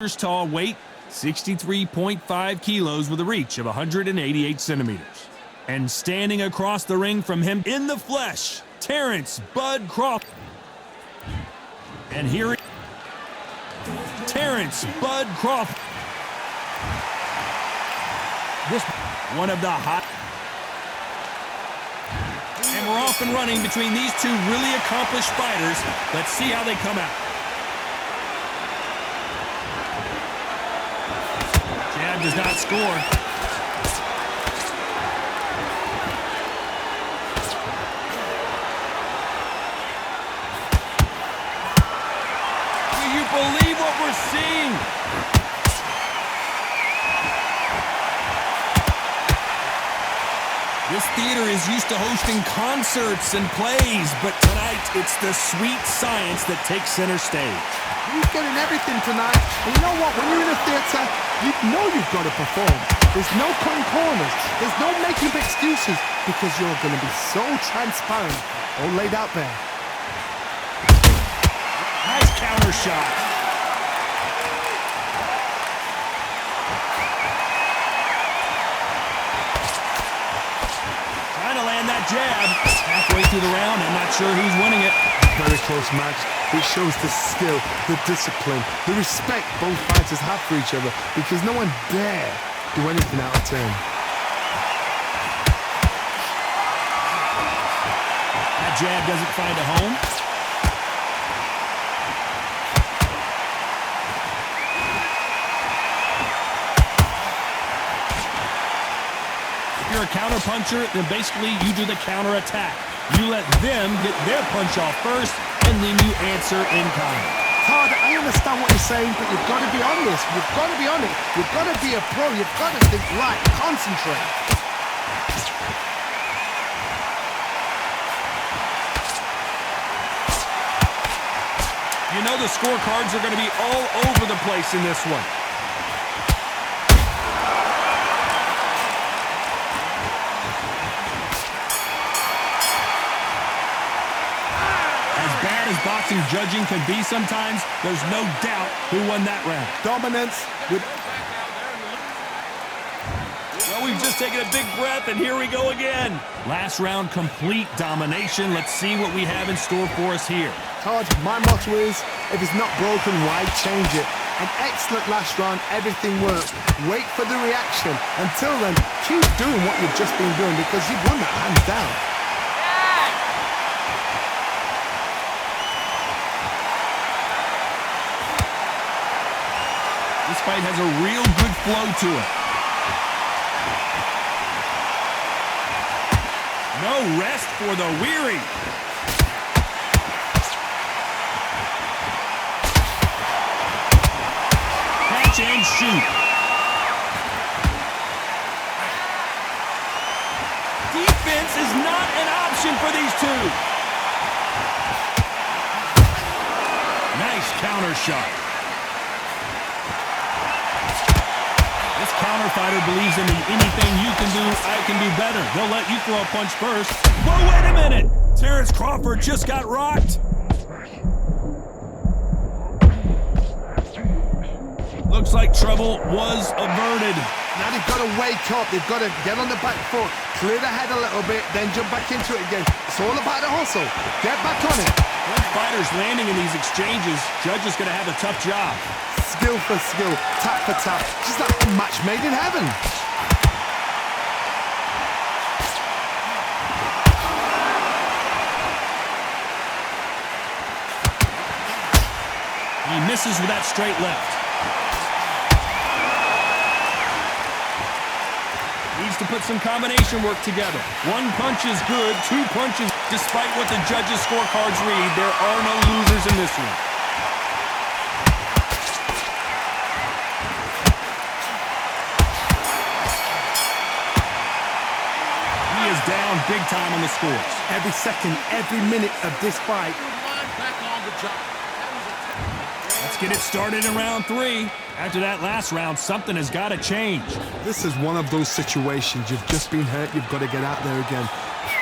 Tall, weight 63.5 kilos with a reach of 188 centimeters. And standing across the ring from him in the flesh, Terrence Bud Crawford. And here Terrence Bud Crawford. This one of the hot. And we're off and running between these two really accomplished fighters. Let's see how they come out. Jab does not score. Do you believe what we're seeing? This theater is used to hosting concerts and plays, but tonight it's the sweet science that takes center stage. He's getting everything tonight. And you know what? When you're in a theater, you know you've got to perform. There's no cutting corners. There's no making up excuses because you're going to be so transparent, all laid out there. Nice counter shot. Trying to land that jab. Halfway through the round, I'm not sure who's winning it. Very close match. It shows the skill, the discipline, the respect both fighters have for each other because no one dare do anything out of turn. That jab doesn't find a home. If you're a counter puncher, then basically you do the counter attack. You let them get their punch off first, and then you answer in kind. Todd, I understand what you're saying, but you've got to be on this. You've got to be on it. You've got to be a pro. You've got to think right. Concentrate. You know the scorecards are going to be all over the place in this one. As boxing judging can be sometimes, there's no doubt who won that round. Dominance with... Well, we've just taken a big breath, and here we go again. Last round, complete domination. Let's see what we have in store for us here. Todd, my motto is, if it's not broken, why change it? An excellent last round, everything worked. Wait for the reaction. Until then, keep doing what you've just been doing because you've won that hands down. This fight has a real good flow to it. No rest for the weary. Catch and shoot. Defense is not an option for these two. Nice counter shot. This counter fighter believes in anything you can do, I can do better. They'll let you throw a punch first. Whoa, wait a minute! Terrence Crawford just got rocked. Looks like trouble was averted. Now they've got to wake up. They've got to get on the back foot, clear the head a little bit, then jump back into it again. It's all about the hustle. Get back on it. Both fighters landing in these exchanges. Judge is going to have a tough job. Skill for skill, tap for tap, just like a match made in heaven. He misses with that straight left. Needs to put some combination work together. One punch is good, two punches. Despite what the judges' scorecards read, there are no losers in this one. Down big time on the scores. Every second, every minute of this fight. Let's get it started in round 3. After that last round, something has got to change. This is one of those situations. You've just been hurt. You've got to get out there again.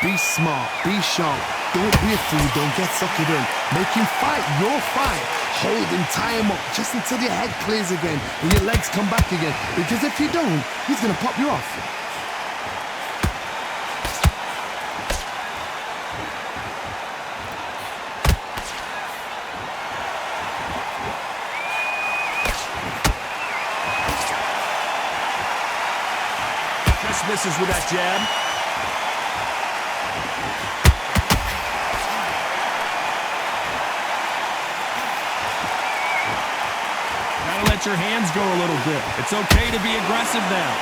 Be smart, be sharp. Don't be a fool, don't get suckered in. Make him fight your fight. Hold him, tie him up, just until your head clears again and your legs come back again. Because if you don't, he's going to pop you off. Just misses with that jab. Let your hands go a little bit. It's okay to be aggressive now.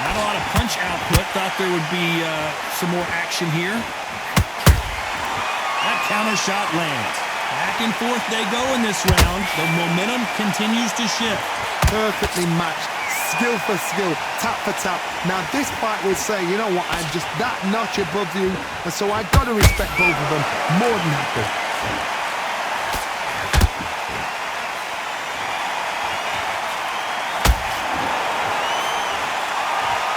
Not a lot of punch output. Thought there would be some more action here. That counter shot lands. Back and forth they go in this round. The momentum continues to shift. Perfectly matched. Skill for skill, tap for tap. Now this fight will say, you know what, I'm just that notch above you, and so I got to respect both of them more than happy.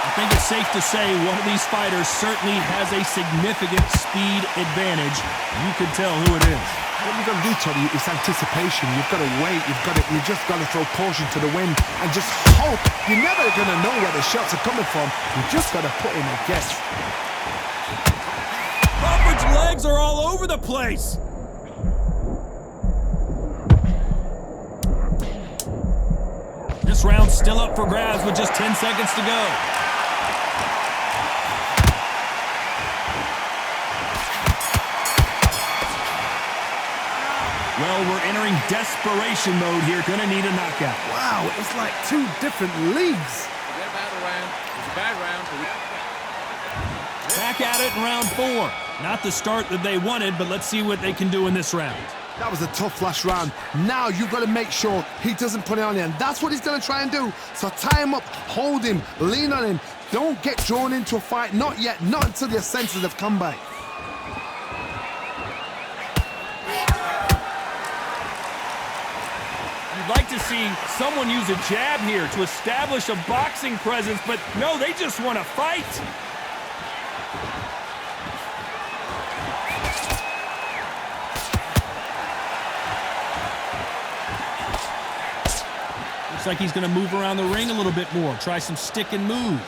I think it's safe to say one of these fighters certainly has a significant speed advantage. You can tell who it is. What you've got to do, Tony, is anticipation. You've got to wait. You just got to throw caution to the wind and just hope. You're never going to know where the shots are coming from. You just got to put in a guess. Crawford's legs are all over the place. This round's still up for grabs with just 10 seconds to go. Well, we're entering desperation mode here. Gonna need a knockout. Wow, it's like two different leagues. Forget about the round. It's a bad round. Back at it in round 4. Not the start that they wanted, but let's see what they can do in this round. That was a tough last round. Now you've got to make sure he doesn't put it on you, and that's what he's going to try and do. So tie him up, hold him, lean on him. Don't get drawn into a fight. Not yet. Not until your senses have come back. You'd like to see someone use a jab here to establish a boxing presence, but no, they just want to fight. Looks like he's going to move around the ring a little bit more, try some stick and move.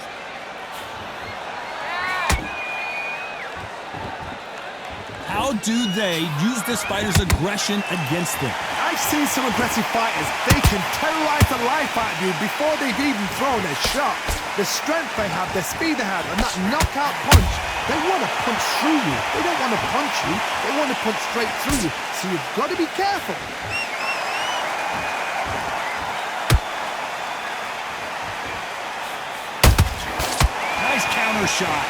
How do they use this fighter's aggression against them? I've seen some aggressive fighters. They can terrorize the life out of you before they've even thrown a shot. The strength they have, the speed they have, and that knockout punch, they want to punch through you. They don't want to punch you. They want to punch straight through you. So you've got to be careful. Nice counter shot.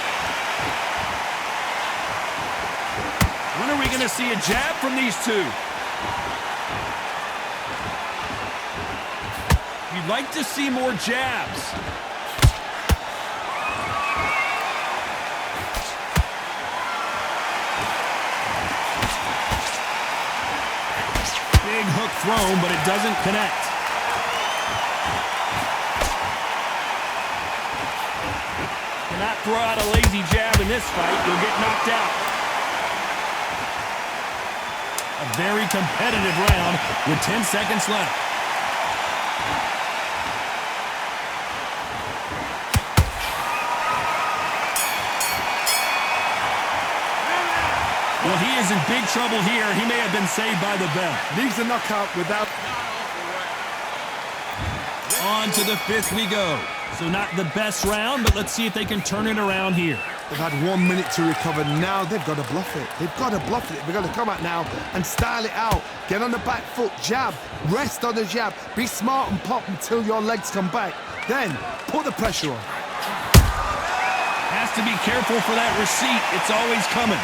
When are we going to see a jab from these two? You'd like to see more jabs. Big hook thrown, but it doesn't connect. Cannot throw out a lazy jab in this fight. You'll get knocked out. A very competitive round with 10 seconds left. Well, he is in big trouble here. He may have been saved by the bell. Needs a knockout without... On to the 5th we go. So not the best round, but let's see if they can turn it around here. They've had 1 minute to recover. Now they've got to bluff it. They've got to bluff it. They've got to come out now and style it out. Get on the back foot, jab, rest on the jab. Be smart and pop until your legs come back. Then put the pressure on. Has to be careful for that receipt. It's always coming.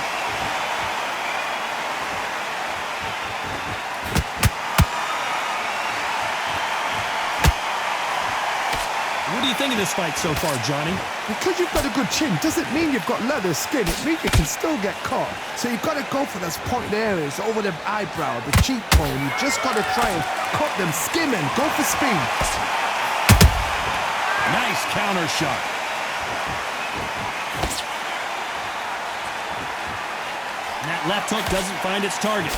What do you think of this fight so far, Johnny? Because you've got a good chin doesn't mean you've got leather skin. It means you can still get caught. So you've got to go for those pointed areas over the eyebrow, the cheekbone. You've just got to try and cut them, skim and go for speed. Nice counter shot. And that left hook doesn't find its target.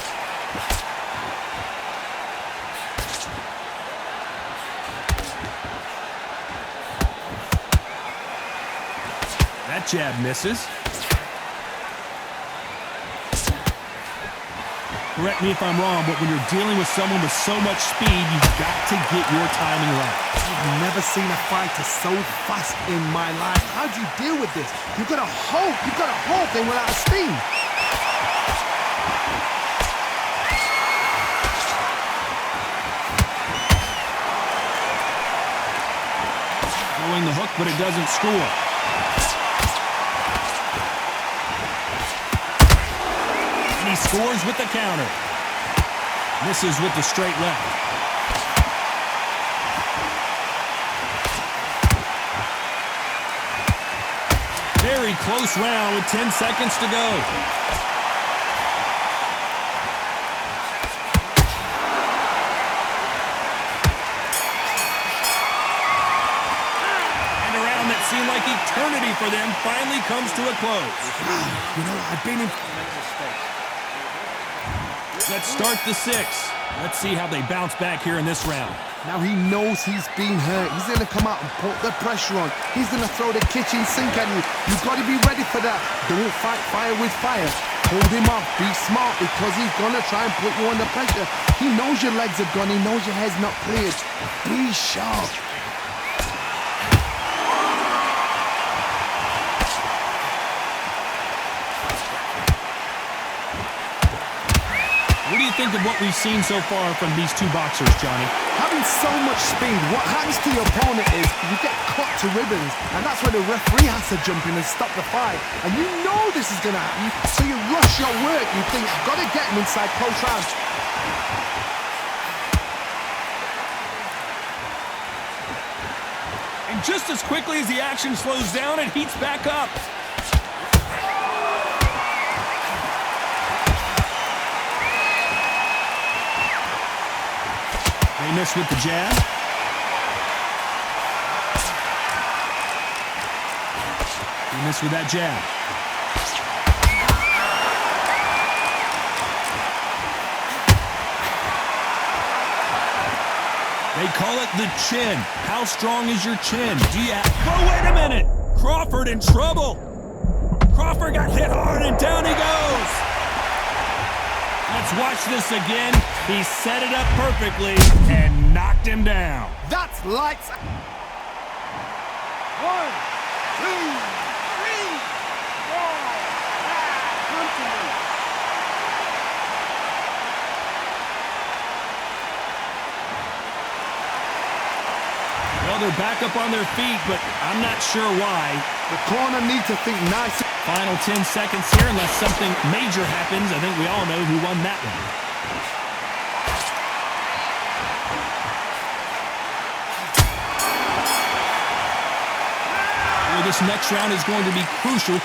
That jab misses. Correct me if I'm wrong, but when you're dealing with someone with so much speed, you've got to get your timing right. I've never seen a fighter so fast in my life. How do you deal with this? You've got to hope they will out of steam. Throwing the hook, but it doesn't score. And he scores with the counter. Misses with the straight left. Very close round with 10 seconds to go. And a round that seemed like eternity for them finally comes to a close. You know, I've been in... Let's start the 6th. Let's see how they bounce back here in this round. Now he knows he's been hurt. He's going to come out and put the pressure on. He's going to throw the kitchen sink at you. You've got to be ready for that. Don't fight fire with fire. Hold him off. Be smart because he's going to try and put you under pressure. He knows your legs are gone. He knows your head's not cleared. Be sharp. What do you think of what we've seen so far from these two boxers, Johnny? Having so much speed, what happens to your opponent is you get cut to ribbons, and that's where the referee has to jump in and stop the fight. And you know this is going to happen, so you rush your work. You think, I've got to get him inside close rounds. And just as quickly as the action slows down, it heats back up. They miss with the jab. They miss with that jab. They call it the chin. How strong is your chin? Oh, wait a minute! Crawford in trouble. Crawford got hit hard and down he goes. Let's watch this again. He set it up perfectly and knocked him down. That's lights. 1, 2, 3, 4, come to me. Well, they're back up on their feet, but I'm not sure why. The corner needs to think nice. Final 10 seconds here, unless something major happens. I think we all know who won that one. Well, this next round is going to be crucial.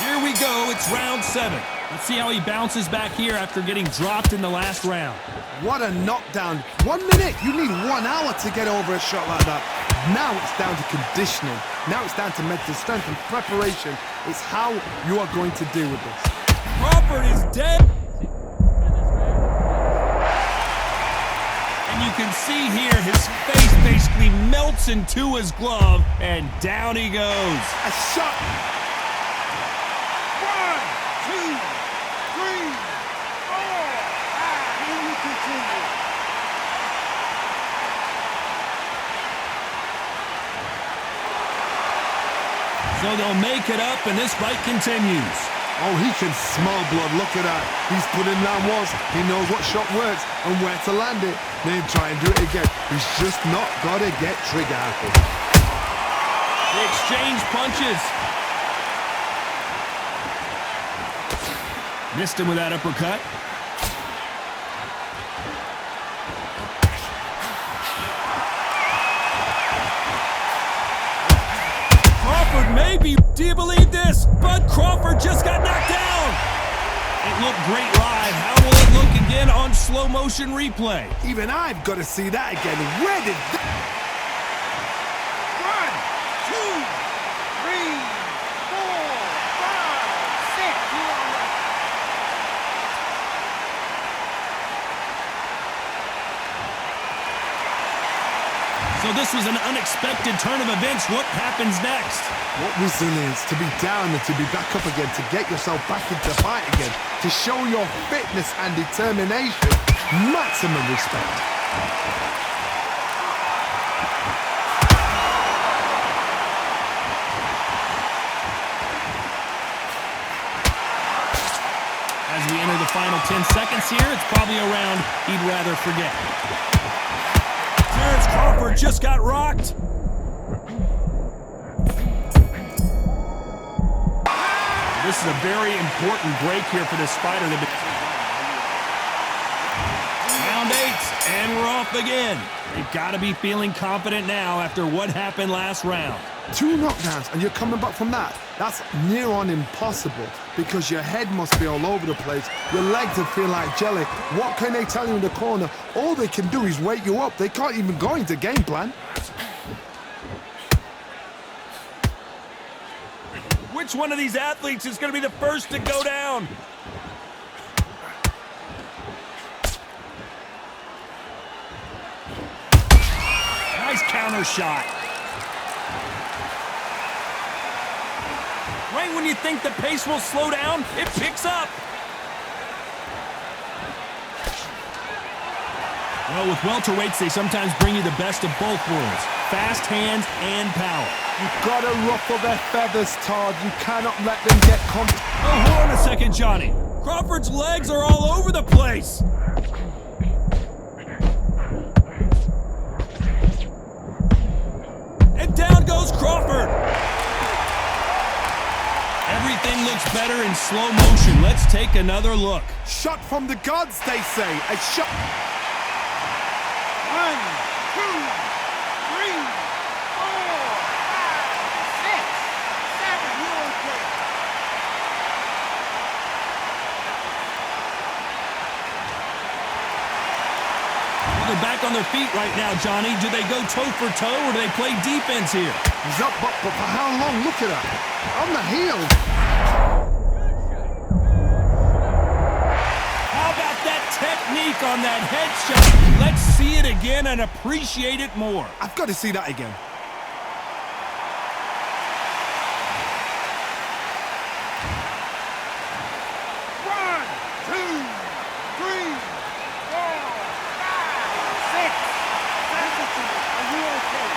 Here we go. It's round 7. Let's see how he bounces back here after getting dropped in the last round. What a knockdown. 1 minute. You need 1 hour to get over a shot like that. Now it's down to conditioning. Now it's down to mental strength and preparation. It's how you are going to deal with this. Crawford is dead. And you can see here his face basically melts into his glove, and down he goes. A shot. 1, 2, 3, 4, 5. Can you continue? So they'll make it up, and this fight continues. Oh, he can smell blood. Look at that. He's put in down once. He knows what shot works and where to land it. Then try and do it again. He's just not got to get trigger happy. They exchange punches. Missed him with that uppercut. Crawford maybe. Do you believe this? Bud Crawford just got knocked down. It looked great live. How will it look again on slow motion replay? Even I've got to see that again. Where did... So this was an unexpected turn of events. What happens next? What resilience to be down and to be back up again, to get yourself back into the fight again, to show your fitness and determination. Maximum respect. As we enter the final 10 seconds here, it's probably a round he'd rather forget. Terrence Crawford just got rocked. This is a very important break here for this fighter. Round 8, and we're off again. They've got to be feeling confident now after what happened last round. 2 knockdowns and you're coming back from that. That's near on impossible because your head must be all over the place. Your legs will feel like jelly. What can they tell you in the corner? All they can do is wake you up. They can't even go into game plan. Which one of these athletes is going to be the first to go down? Nice counter shot. Right when you think the pace will slow down, it picks up. Well, with welterweights, they sometimes bring you the best of both worlds. Fast hands and power. You've got to ruffle their feathers, Todd. You cannot let them get comfortable. Oh, hold on a second, Johnny. Crawford's legs are all over the place. And down goes Crawford. Everything looks better in slow motion. Let's take another look. Shot from the gods, they say. A shot. 1, 2, 3, 4, 5, 6, 7. You're okay. Well, they're back on their feet right now, Johnny. Do they go toe for toe or do they play defense here? He's up, but for how long? Look at that. On the heels. How about that technique on that headshot? Let's see it again and appreciate it more. I've got to see that again. One, 2, 3, 4, 5, 6, 7. Are you okay?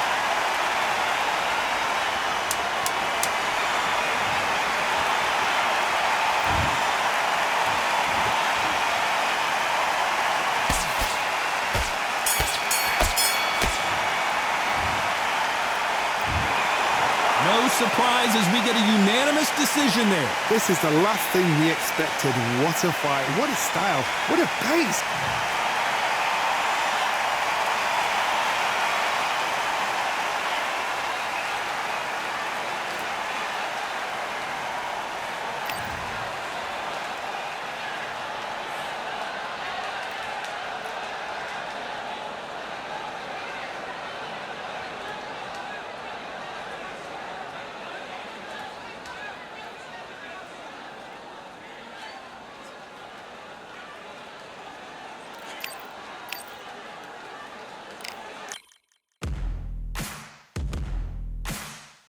No surprise as we get a unanimous decision there. This is the last thing we expected. What a fight. What a style. What a pace.